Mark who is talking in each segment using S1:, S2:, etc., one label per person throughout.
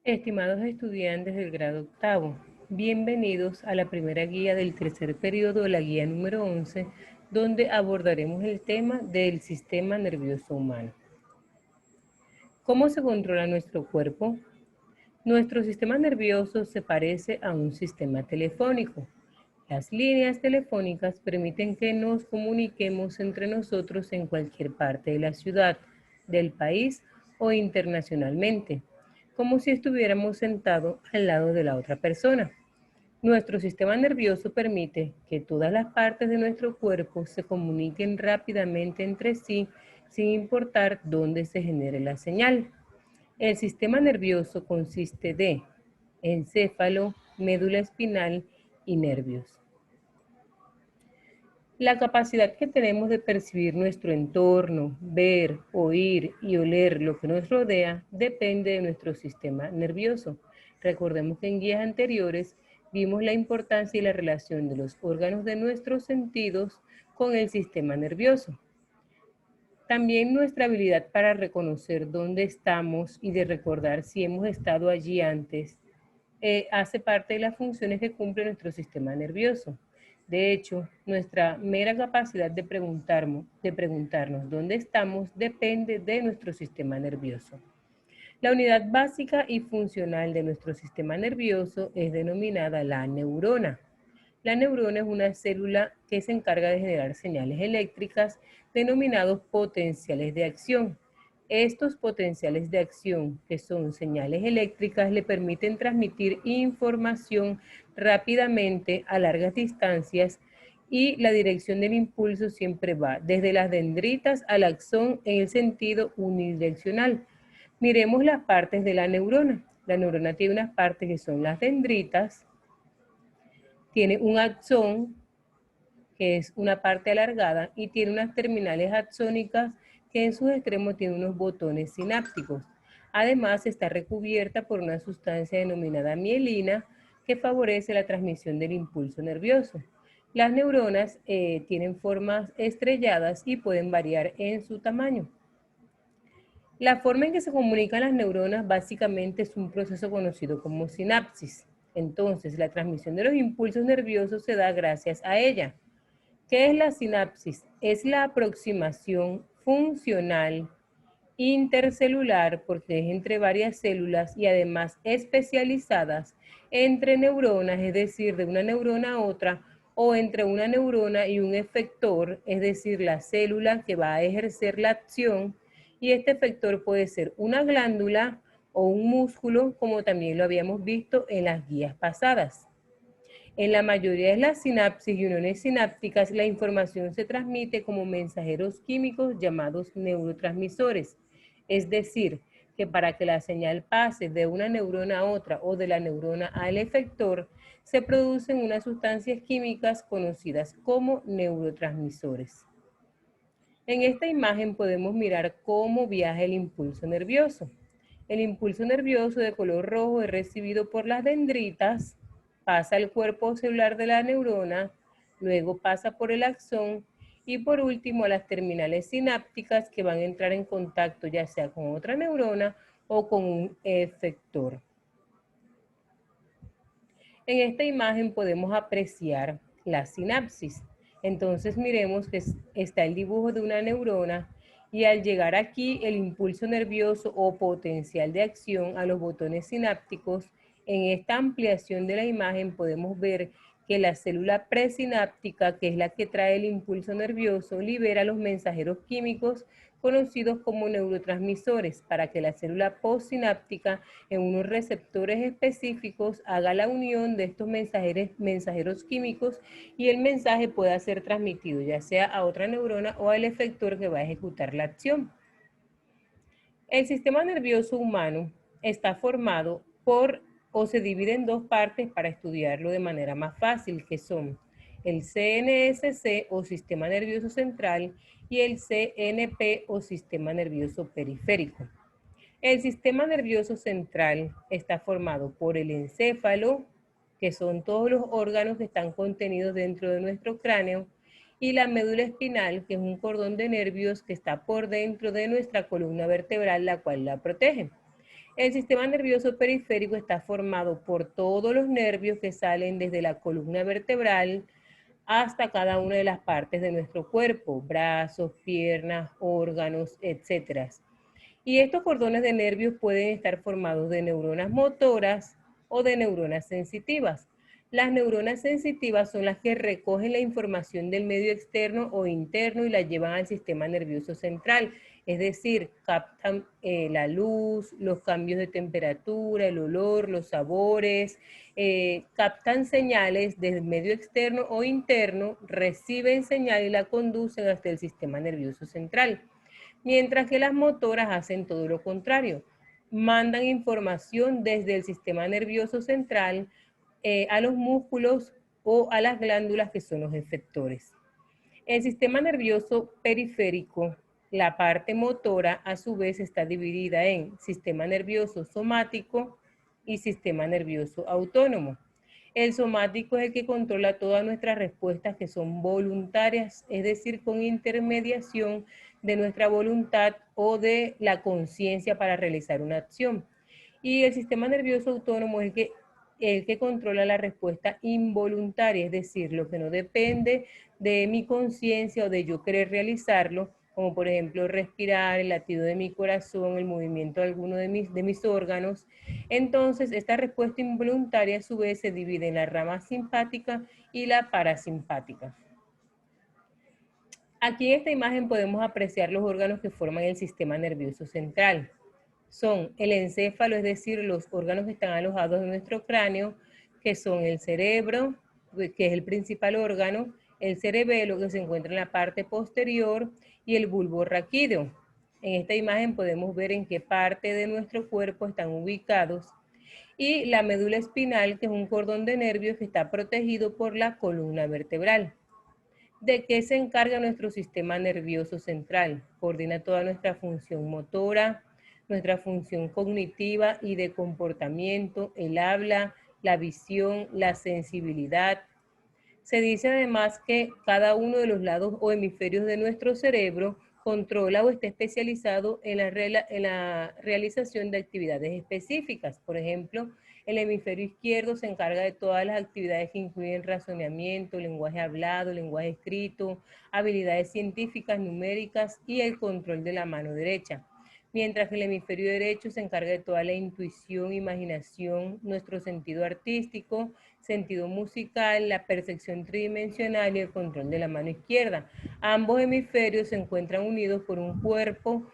S1: Estimados estudiantes del grado octavo, bienvenidos a la primera guía del tercer periodo, la guía número 11, donde abordaremos el tema del sistema nervioso humano. ¿Cómo se controla nuestro cuerpo? Nuestro sistema nervioso se parece a un sistema telefónico. Las líneas telefónicas permiten que nos comuniquemos entre nosotros en cualquier parte de la ciudad, del país o internacionalmente, como si estuviéramos sentados al lado de la otra persona. Nuestro sistema nervioso permite que todas las partes de nuestro cuerpo se comuniquen rápidamente entre sí sin importar dónde se genere la señal. El sistema nervioso consiste de encéfalo, médula espinal y nervios. La capacidad que tenemos de percibir nuestro entorno, ver, oír y oler lo que nos rodea depende de nuestro sistema nervioso. Recordemos que en guías anteriores vimos la importancia y la relación de los órganos de nuestros sentidos con el sistema nervioso. También nuestra habilidad para reconocer dónde estamos y de recordar si hemos estado allí antes hace parte de las funciones que cumple nuestro sistema nervioso. De hecho, nuestra mera capacidad de preguntarnos dónde estamos depende de nuestro sistema nervioso. La unidad básica y funcional de nuestro sistema nervioso es denominada la neurona. La neurona es una célula que se encarga de generar señales eléctricas denominados potenciales de acción. Estos potenciales de acción, que son señales eléctricas, le permiten transmitir información rápidamente a largas distancias y la dirección del impulso siempre va desde las dendritas al axón en el sentido unidireccional. Miremos las partes de la neurona. La neurona tiene unas partes que son las dendritas, tiene un axón, que es una parte alargada, y tiene unas terminales axónicas que en sus extremos tienen unos botones sinápticos. Además, está recubierta por una sustancia denominada mielina que favorece la transmisión del impulso nervioso. Las neuronas tienen formas estrelladas y pueden variar en su tamaño. La forma en que se comunican las neuronas básicamente es un proceso conocido como sinapsis. Entonces, la transmisión de los impulsos nerviosos se da gracias a ella. ¿Qué es la sinapsis? Es la aproximación funcional intercelular, porque es entre varias células y además especializadas entre neuronas, es decir, de una neurona a otra, o entre una neurona y un efector, es decir, la célula que va a ejercer la acción, y este efector puede ser una glándula o un músculo, como también lo habíamos visto en las guías pasadas. En la mayoría de las sinapsis y uniones sinápticas, la información se transmite como mensajeros químicos llamados neurotransmisores. Es decir, que para que la señal pase de una neurona a otra o de la neurona al efector, se producen unas sustancias químicas conocidas como neurotransmisores. En esta imagen podemos mirar cómo viaja el impulso nervioso. El impulso nervioso de color rojo es recibido por las dendritas, pasa al cuerpo celular de la neurona, luego pasa por el axón y por último a las terminales sinápticas que van a entrar en contacto ya sea con otra neurona o con un efector. En esta imagen podemos apreciar la sinapsis. Entonces miremos que está el dibujo de una neurona y al llegar aquí el impulso nervioso o potencial de acción a los botones sinápticos, en esta ampliación de la imagen podemos ver que la célula presináptica, que es la que trae el impulso nervioso, libera los mensajeros químicos conocidos como neurotransmisores para que la célula postsináptica en unos receptores específicos haga la unión de estos mensajeros químicos y el mensaje pueda ser transmitido ya sea a otra neurona o al efector que va a ejecutar la acción. El sistema nervioso humano está formado por o se divide en dos partes para estudiarlo de manera más fácil, que son el CNSC o sistema nervioso central y el CNP o sistema nervioso periférico. El sistema nervioso central está formado por el encéfalo, que son todos los órganos que están contenidos dentro de nuestro cráneo, y la médula espinal, que es un cordón de nervios que está por dentro de nuestra columna vertebral, la cual la protege. El sistema nervioso periférico está formado por todos los nervios que salen desde la columna vertebral hasta cada una de las partes de nuestro cuerpo, brazos, piernas, órganos, etc. Y estos cordones de nervios pueden estar formados de neuronas motoras o de neuronas sensitivas. Las neuronas sensitivas son las que recogen la información del medio externo o interno y la llevan al sistema nervioso central, es decir, captan la luz, los cambios de temperatura, el olor, los sabores, captan señales del medio externo o interno, reciben señal y la conducen hasta el sistema nervioso central. Mientras que las motoras hacen todo lo contrario, mandan información desde el sistema nervioso central a los músculos o a las glándulas que son los efectores. El sistema nervioso periférico, la parte motora, a su vez está dividida en sistema nervioso somático y sistema nervioso autónomo. El somático es el que controla todas nuestras respuestas que son voluntarias, es decir, con intermediación de nuestra voluntad o de la conciencia para realizar una acción. Y el sistema nervioso autónomo es el que controla la respuesta involuntaria, es decir, lo que no depende de mi conciencia o de yo querer realizarlo, como por ejemplo respirar, el latido de mi corazón, el movimiento de alguno de mis órganos. Entonces, esta respuesta involuntaria a su vez se divide en la rama simpática y la parasimpática. Aquí en esta imagen podemos apreciar los órganos que forman el sistema nervioso central. Son el encéfalo, es decir, los órganos que están alojados en nuestro cráneo, que son el cerebro, que es el principal órgano, el cerebelo, que se encuentra en la parte posterior, y el bulbo raquídeo. En esta imagen podemos ver en qué parte de nuestro cuerpo están ubicados, y la médula espinal, que es un cordón de nervios que está protegido por la columna vertebral. ¿De qué se encarga nuestro sistema nervioso central? Coordina toda nuestra función motora, nuestra función cognitiva y de comportamiento, el habla, la visión, la sensibilidad. Se dice además que cada uno de los lados o hemisferios de nuestro cerebro controla o está especializado en la realización de actividades específicas. Por ejemplo, el hemisferio izquierdo se encarga de todas las actividades que incluyen razonamiento, lenguaje hablado, lenguaje escrito, habilidades científicas, numéricas y el control de la mano derecha. Mientras que el hemisferio derecho se encarga de toda la intuición, imaginación, nuestro sentido artístico, sentido musical, la percepción tridimensional y el control de la mano izquierda. Ambos hemisferios se encuentran unidos por un cuerpo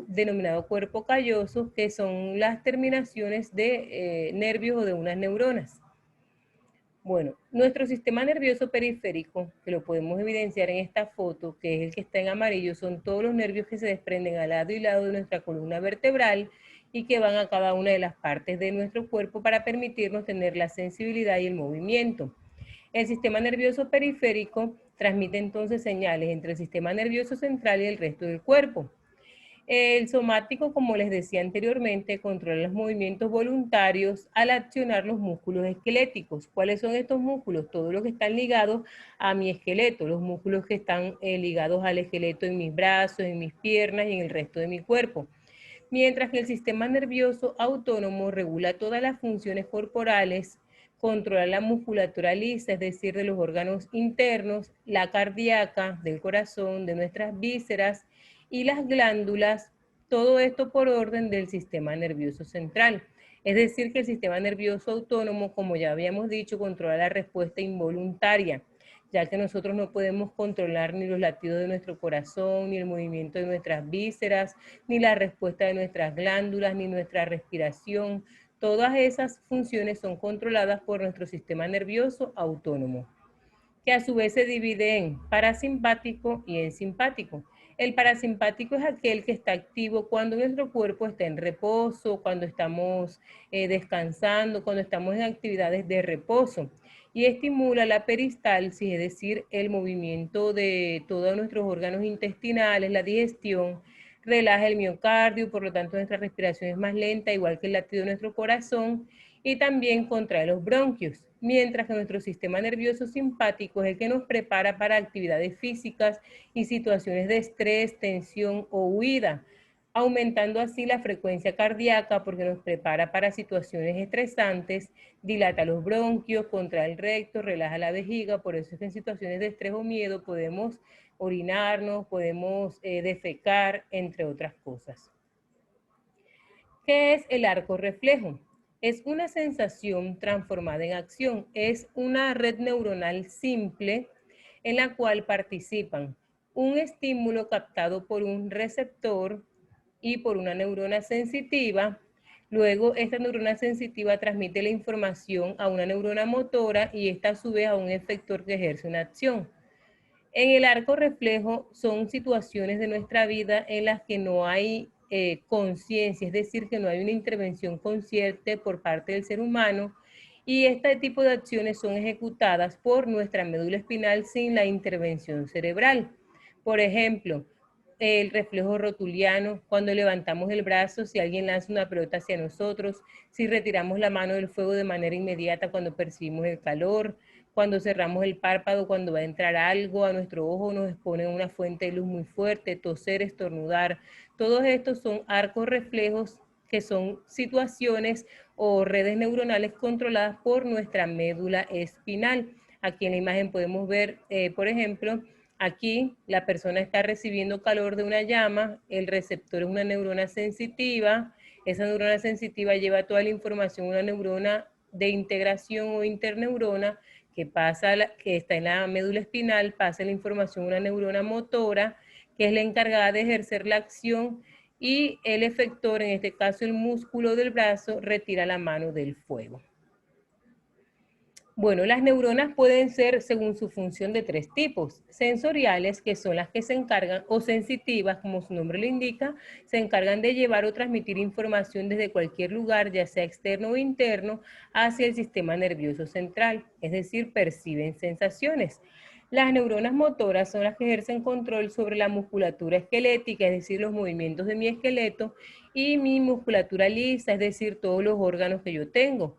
S1: denominado cuerpo calloso, que son las terminaciones de nervios o de unas neuronas. Bueno, nuestro sistema nervioso periférico, que lo podemos evidenciar en esta foto, que es el que está en amarillo, son todos los nervios que se desprenden al lado y lado de nuestra columna vertebral y que van a cada una de las partes de nuestro cuerpo para permitirnos tener la sensibilidad y el movimiento. El sistema nervioso periférico transmite entonces señales entre el sistema nervioso central y el resto del cuerpo. El somático, como les decía anteriormente, controla los movimientos voluntarios al accionar los músculos esqueléticos. ¿Cuáles son estos músculos? Todos los que están ligados a mi esqueleto, los músculos que están ligados al esqueleto en mis brazos, en mis piernas y en el resto de mi cuerpo. Mientras que el sistema nervioso autónomo regula todas las funciones corporales, controla la musculatura lisa, es decir, de los órganos internos, la cardíaca, del corazón, de nuestras vísceras y las glándulas, todo esto por orden del sistema nervioso central. Es decir, que el sistema nervioso autónomo, como ya habíamos dicho, controla la respuesta involuntaria, ya que nosotros no podemos controlar ni los latidos de nuestro corazón, ni el movimiento de nuestras vísceras, ni la respuesta de nuestras glándulas, ni nuestra respiración. Todas esas funciones son controladas por nuestro sistema nervioso autónomo, que a su vez se divide en parasimpático y en simpático. El parasimpático es aquel que está activo cuando nuestro cuerpo está en reposo, cuando estamos descansando, cuando estamos en actividades de reposo, y estimula la peristalsis, es decir, el movimiento de todos nuestros órganos intestinales, la digestión, relaja el miocardio, por lo tanto nuestra respiración es más lenta, igual que el latido de nuestro corazón, y también contrae los bronquios, mientras que nuestro sistema nervioso simpático es el que nos prepara para actividades físicas y situaciones de estrés, tensión o huida. aumentando así la frecuencia cardíaca porque nos prepara para situaciones estresantes, dilata los bronquios, contrae el recto, relaja la vejiga. Por eso es que en situaciones de estrés o miedo podemos orinarnos, podemos defecar, entre otras cosas. ¿Qué es el arco reflejo? Es una sensación transformada en acción. Es una red neuronal simple en la cual participan un estímulo captado por un receptor y por una neurona sensitiva. Luego, esta neurona sensitiva transmite la información a una neurona motora y esta a su vez a un efector que ejerce una acción. En el arco reflejo son situaciones de nuestra vida en las que no hay conciencia, es decir, que no hay una intervención consciente por parte del ser humano y este tipo de acciones son ejecutadas por nuestra médula espinal sin la intervención cerebral. Por ejemplo, el reflejo rotuliano, cuando levantamos el brazo, si alguien lanza una pelota hacia nosotros, si retiramos la mano del fuego de manera inmediata cuando percibimos el calor, cuando cerramos el párpado, cuando va a entrar algo a nuestro ojo, nos expone una fuente de luz muy fuerte, toser, estornudar. Todos estos son arcos reflejos que son situaciones o redes neuronales controladas por nuestra médula espinal. Aquí en la imagen podemos ver, por ejemplo, aquí la persona está recibiendo calor de una llama, el receptor es una neurona sensitiva, esa neurona sensitiva lleva toda la información a una neurona de integración o interneurona que está en la médula espinal, pasa la información a una neurona motora, que es la encargada de ejercer la acción, y el efector, en este caso el músculo del brazo, retira la mano del fuego. Bueno, las neuronas pueden ser, según su función, de tres tipos. Sensoriales, que son las que se encargan, o sensitivas, como su nombre lo indica, se encargan de llevar o transmitir información desde cualquier lugar, ya sea externo o interno, hacia el sistema nervioso central, es decir, perciben sensaciones. Las neuronas motoras son las que ejercen control sobre la musculatura esquelética, es decir, los movimientos de mi esqueleto, y mi musculatura lisa, es decir, todos los órganos que yo tengo.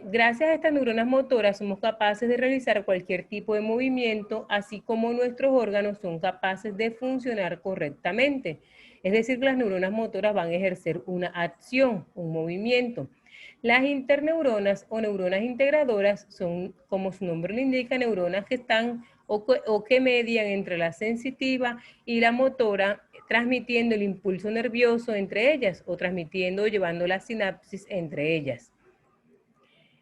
S1: Gracias a estas neuronas motoras somos capaces de realizar cualquier tipo de movimiento, así como nuestros órganos son capaces de funcionar correctamente. Es decir, que las neuronas motoras van a ejercer una acción, un movimiento. Las interneuronas o neuronas integradoras son, como su nombre lo indica, neuronas que están o que median entre la sensitiva y la motora, transmitiendo el impulso nervioso entre ellas o transmitiendo o llevando la sinapsis entre ellas.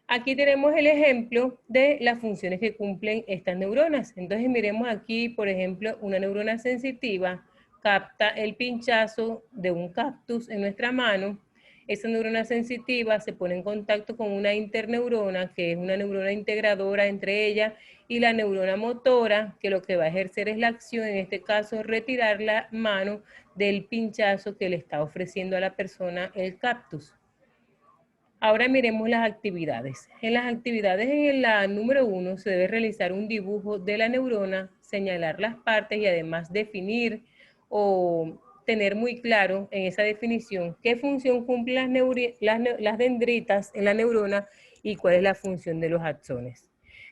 S1: Aquí tenemos el ejemplo de las funciones que cumplen estas neuronas. Entonces miremos aquí, por ejemplo, una neurona sensitiva capta el pinchazo de un cactus en nuestra mano. Esa neurona sensitiva se pone en contacto con una interneurona, que es una neurona integradora entre ella y la neurona motora, que lo que va a ejercer es la acción, en este caso, retirar la mano del pinchazo que le está ofreciendo a la persona el cactus. Ahora miremos las actividades. En las actividades en la número 1 se debe realizar un dibujo de la neurona, señalar las partes y además definir o tener muy claro en esa definición qué función cumplen las dendritas en la neurona y cuál es la función de los axones.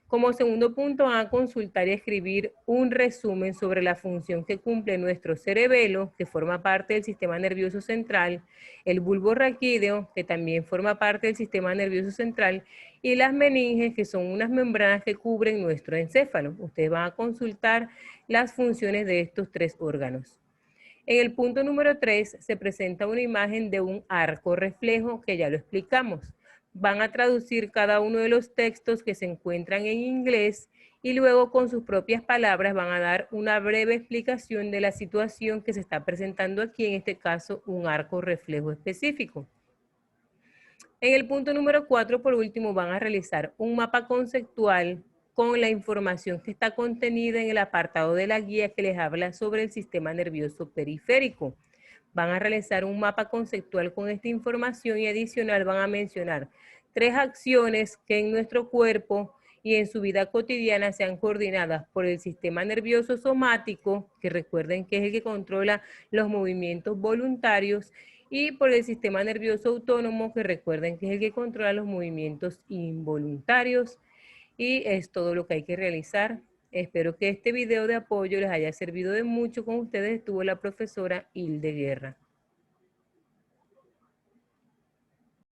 S1: Como segundo punto, van a consultar y escribir un resumen sobre la función que cumple nuestro cerebelo, que forma parte del sistema nervioso central, el bulbo raquídeo, que también forma parte del sistema nervioso central, y las meninges, que son unas membranas que cubren nuestro encéfalo. Ustedes van a consultar las funciones de estos tres órganos. En el punto número 3 se presenta una imagen de un arco reflejo que ya lo explicamos. Van a traducir cada uno de los textos que se encuentran en inglés y luego con sus propias palabras van a dar una breve explicación de la situación que se está presentando aquí, en este caso un arco reflejo específico. En el punto número 4, por último, van a realizar un mapa conceptual con la información que está contenida en el apartado de la guía que les habla sobre el sistema nervioso periférico. Van a realizar un mapa conceptual con esta información y adicional van a mencionar 3 acciones que en nuestro cuerpo y en su vida cotidiana sean coordinadas por el sistema nervioso somático, que recuerden que es el que controla los movimientos voluntarios, y por el sistema nervioso autónomo, que recuerden que es el que controla los movimientos involuntarios, y es todo lo que hay que realizar Espero que este video de apoyo les haya servido de mucho. Con ustedes estuvo la profesora Hilde Guerra.